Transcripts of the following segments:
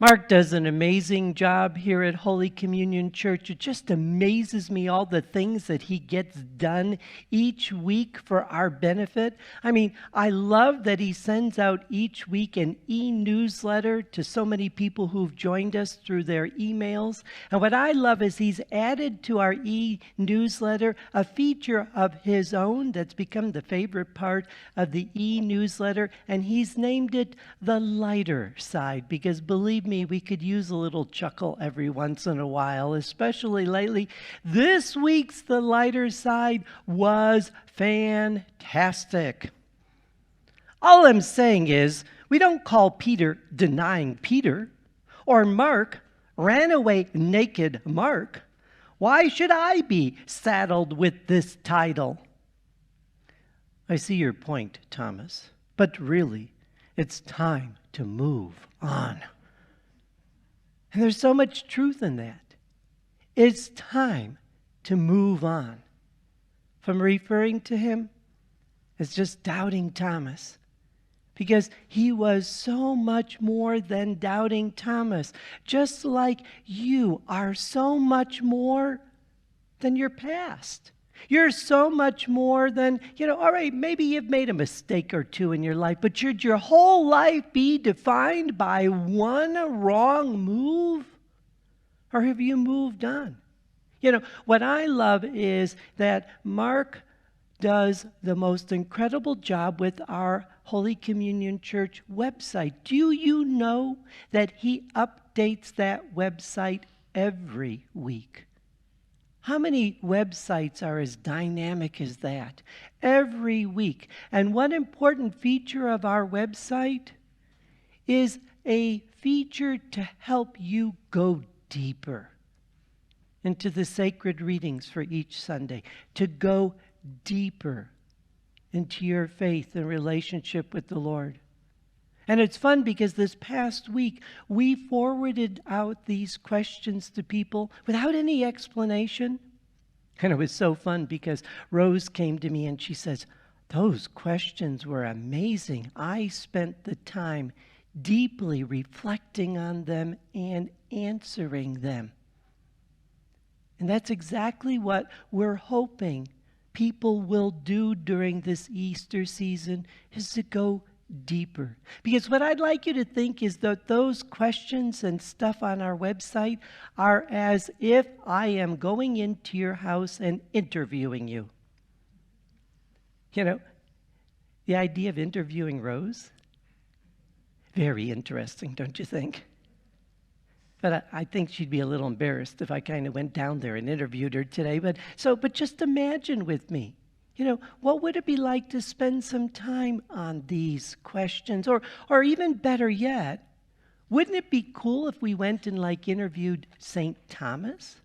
Mark does an amazing job here at Holy Communion Church. It just amazes me all the things that he gets done each week for our benefit. I mean, I love that he sends out each week an e-newsletter to so many people who've joined us through their emails. And what I love is he's added to our e-newsletter a feature of his own that's become the favorite part of the e-newsletter, and he's named it the lighter side, because believe me, we could use a little chuckle every once in a while, especially lately. This week's The Lighter Side was fantastic. All I'm saying is, we don't call Peter denying Peter, or Mark ran away naked Mark. Why should I be saddled with this title? I see your point, Thomas, but really, it's time to move on. And there's so much truth in that. It's time to move on from referring to him as just doubting Thomas, because he was so much more than doubting Thomas, just like you are so much more than your past. You're so much more than, all right, maybe you've made a mistake or two in your life, but should your whole life be defined by one wrong move? Or have you moved on? What I love is that Mark does the most incredible job with our Holy Communion Church website. Do you know that he updates that website every week? How many websites are as dynamic as that? Every week. And one important feature of our website is a feature to help you go deeper into the sacred readings for each Sunday, to go deeper into your faith and relationship with the Lord. And it's fun because this past week, we forwarded out these questions to people without any explanation. And it was so fun because Rose came to me and she says, "Those questions were amazing. I spent the time deeply reflecting on them and answering them." And that's exactly what we're hoping people will do during this Easter season, is to go deeper. Because what I'd like you to think is that those questions and stuff on our website are as if I am going into your house and interviewing you. The idea of interviewing Rose, very interesting, don't you think? But I think she'd be a little embarrassed if I kind of went down there and interviewed her today. But just imagine with me, what would it be like to spend some time on these questions? Or even better yet, wouldn't it be cool if we went and interviewed St. Thomas?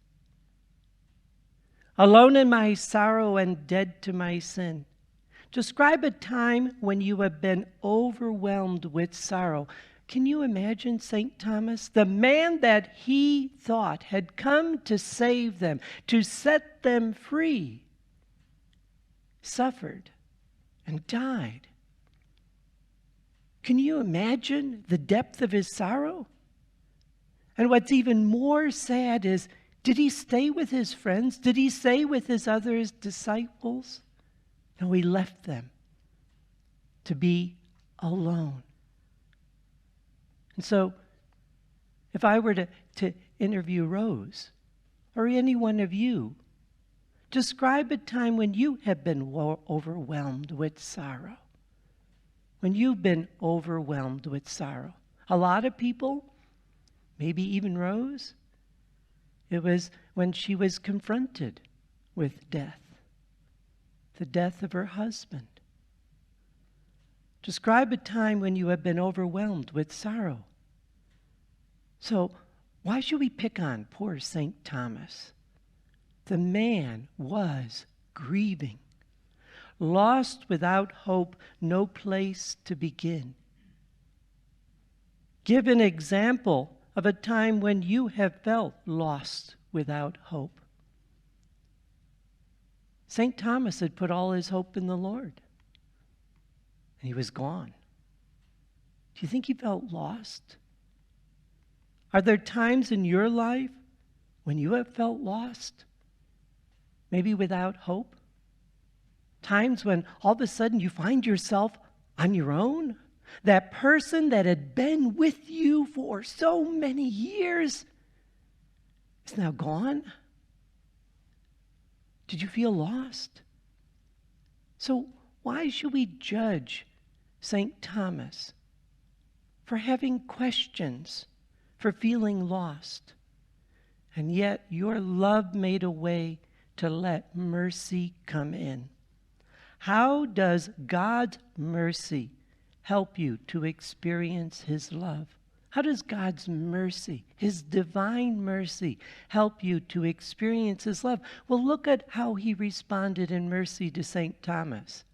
Alone in my sorrow and dead to my sin. Describe a time when you have been overwhelmed with sorrow. Can you imagine St. Thomas, the man that he thought had come to save them, to set them free, suffered and died? Can you imagine the depth of his sorrow? And what's even more sad is, did he stay with his friends? Did he stay with his other disciples? No, he left them to be alone. And so, if I were to interview Rose, or any one of you, describe a time when you have been overwhelmed with sorrow. When you've been overwhelmed with sorrow. A lot of people, maybe even Rose, it was when she was confronted with death. The death of her husband. Describe a time when you have been overwhelmed with sorrow. So, why should we pick on poor St. Thomas? The man was grieving, lost without hope, no place to begin. Give an example of a time when you have felt lost without hope. St. Thomas had put all his hope in the Lord, and he was gone. Do you think he felt lost? Are there times in your life when you have felt lost? Maybe without hope? Times when all of a sudden you find yourself on your own? That person that had been with you for so many years is now gone? Did you feel lost? So why should we judge St. Thomas for having questions, for feeling lost? And yet your love made a way to let mercy come in. How does God's mercy help you to experience his love? How does God's mercy, his divine mercy, help you to experience his love? Well, look at how he responded in mercy to St. Thomas.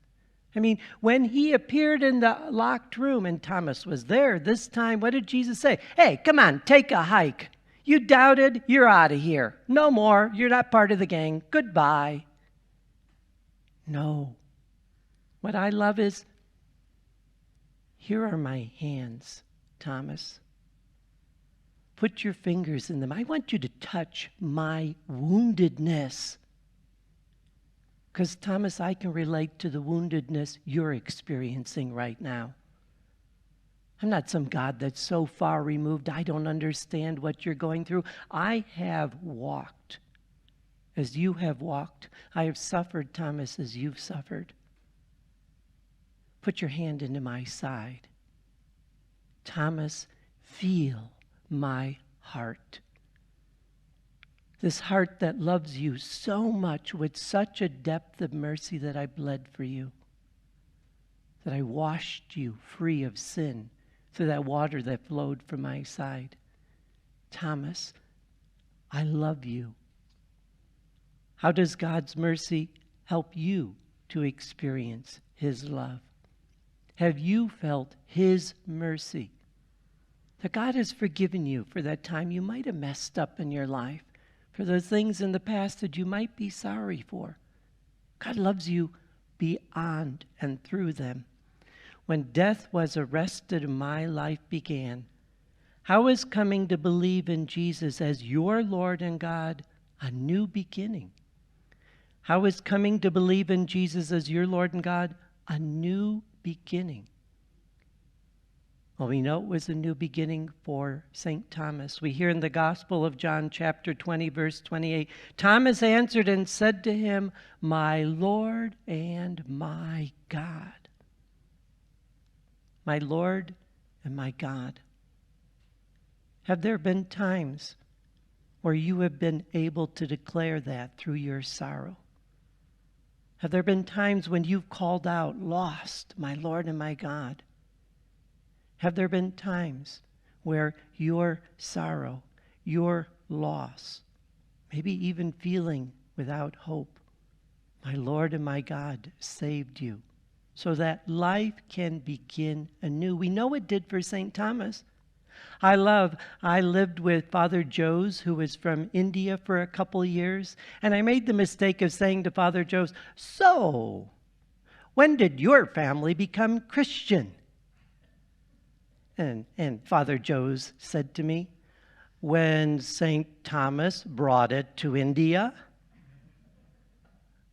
I mean, when he appeared in the locked room and Thomas was there this time, what did Jesus say? Hey, come on, take a hike. You doubted, you're out of here. No more, you're not part of the gang. Goodbye. No. What I love is, here are my hands, Thomas. Put your fingers in them. I want you to touch my woundedness. Because, Thomas, I can relate to the woundedness you're experiencing right now. I'm not some God that's so far removed I don't understand what you're going through. I have walked as you have walked. I have suffered, Thomas, as you've suffered. Put your hand into my side. Thomas, feel my heart. This heart that loves you so much with such a depth of mercy that I bled for you, that I washed you free of sin through that water that flowed from my side. Thomas, I love you. How does God's mercy help you to experience his love? Have you felt his mercy? That God has forgiven you for that time you might have messed up in your life, for those things in the past that you might be sorry for. God loves you beyond and through them. When death was arrested and my life began, how is coming to believe in Jesus as your Lord and God a new beginning? How is coming to believe in Jesus as your Lord and God a new beginning? Well, we know it was a new beginning for St. Thomas. We hear in the Gospel of John, chapter 20, verse 28, Thomas answered and said to him, my Lord and my God. My Lord and my God. Have there been times where you have been able to declare that through your sorrow? Have there been times when you've called out, lost, my Lord and my God? Have there been times where your sorrow, your loss, maybe even feeling without hope, my Lord and my God saved you so that life can begin anew? We know it did for St. Thomas. I lived with Father Joes, who was from India for a couple years, and I made the mistake of saying to Father Joes, so, when did your family become Christian? And Father Joes said to me, when St. Thomas brought it to India.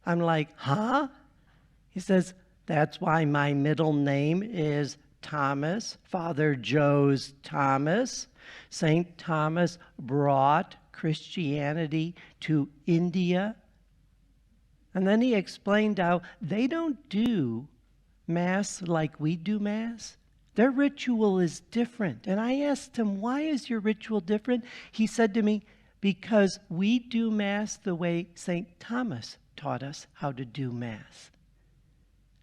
I'm like, huh? He says, that's why my middle name is Thomas, Father Joes Thomas. St. Thomas brought Christianity to India. And then he explained how they don't do Mass like we do Mass. Their ritual is different. And I asked him, why is your ritual different? He said to me, because we do Mass the way St. Thomas taught us how to do Mass.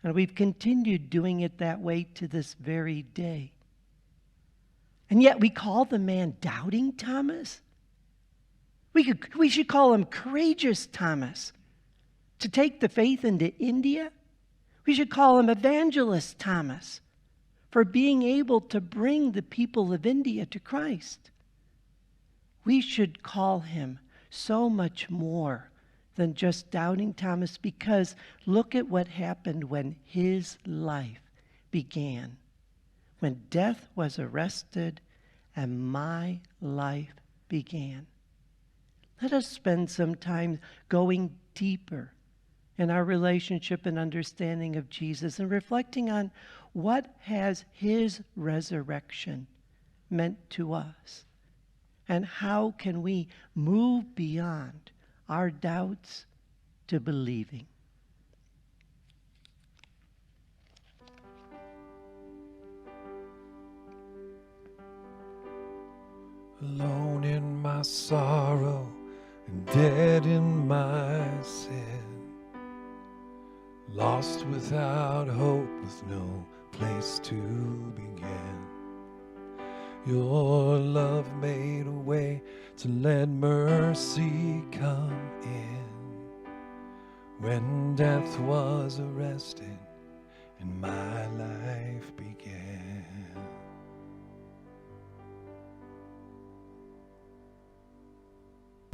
And we've continued doing it that way to this very day. And yet we call the man Doubting Thomas. We should call him Courageous Thomas. To take the faith into India, we should call him Evangelist Thomas, for being able to bring the people of India to Christ. We should call him so much more than just Doubting Thomas, because look at what happened when his life began. When death was arrested and my life began. Let us spend some time going deeper in our relationship and understanding of Jesus and reflecting on what has his resurrection meant to us, and how can we move beyond our doubts to believing. Alone in my sorrow and dead in my sin, lost without hope with no place to begin. Your love made a way to let mercy come in. When death was arrested and my life began.